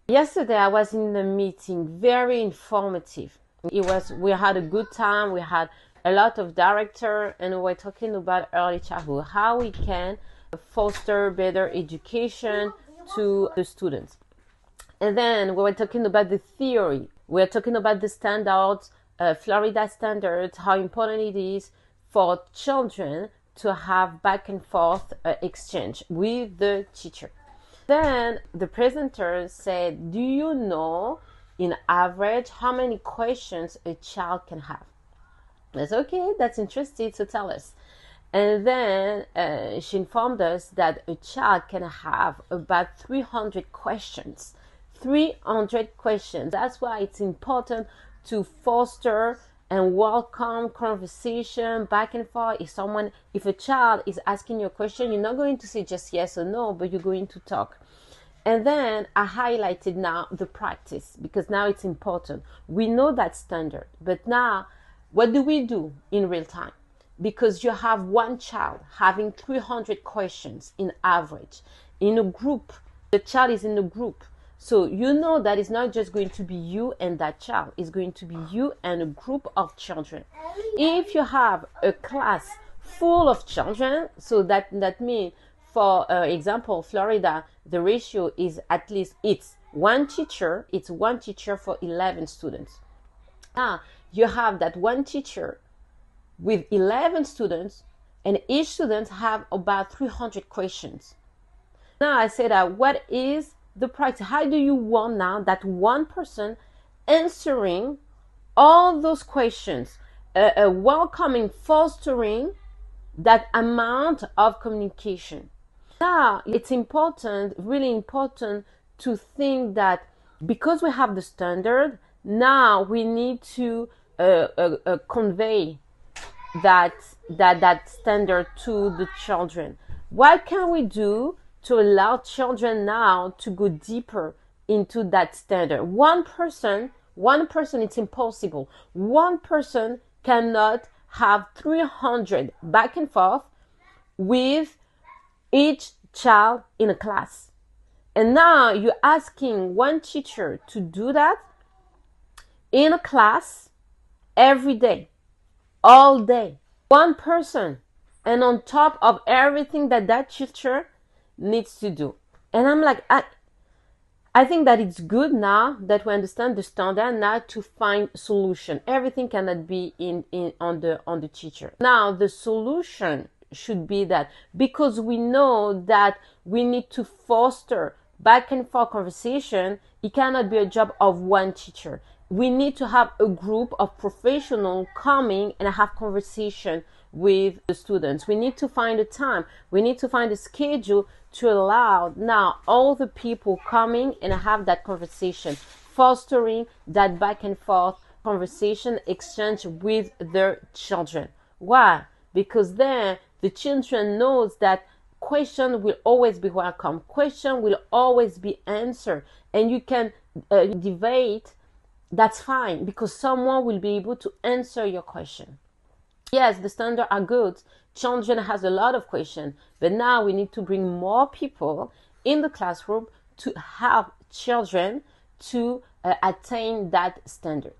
Yesterday I was in a meeting, very informative. We had a good time. We had a lot of director, and we were talking about early childhood, how we can foster better education to the students. And then we were talking about the theory. We were talking about the standards, Florida standards, how important it is for children to have back and forth exchange with the teacher. Then the presenter said, do you know in average how many questions a child can have? I said, okay, that's interesting, so tell us. And then she informed us that a child can have about 300 questions. 300 questions. That's why it's important to foster and welcome conversation back and forth. If a child is asking you a question, you're not going to say just yes or no, but you're going to talk. And then I highlighted now the practice, because now it's important. We know that standard, but now what do we do in real time? Because you have one child having 300 questions in average in a group. The child is in a group. So you know that it's not just going to be you and that child. It's going to be you and a group of children. If you have a class full of children, so that means, for example, Florida, the ratio is at least it's one teacher for 11 students. Now you have that one teacher with 11 students, and each student have about 300 questions. Now I said that what is the practice? How do you want now that one person answering all those questions, welcoming, fostering that amount of communication? Now it's important, really important, to think that because we have the standard, now we need to convey that standard to the children. What can we do to allow children now to go deeper into that standard? One person, it's impossible. One person cannot have 300 back and forth with each child in a class. And now you're asking one teacher to do that in a class every day, all day. One person, and on top of everything that teacher needs to do. And I'm like, I think that it's good now that we understand the standard now to find solution. Everything cannot be on the teacher. Now the solution should be that, because we know that we need to foster back and forth conversation, it cannot be a job of one teacher. We need to have a group of professionals coming and have conversation with the students. We need to find a time. We need to find a schedule to allow now all the people coming and have that conversation, fostering that back and forth conversation exchange with their children. Why? Because then the children knows that question will always be welcome. Question will always be answered. And you can debate. That's fine, because someone will be able to answer your question. Yes, the standards are good. Children has a lot of questions, but now we need to bring more people in the classroom to help children to attain that standard.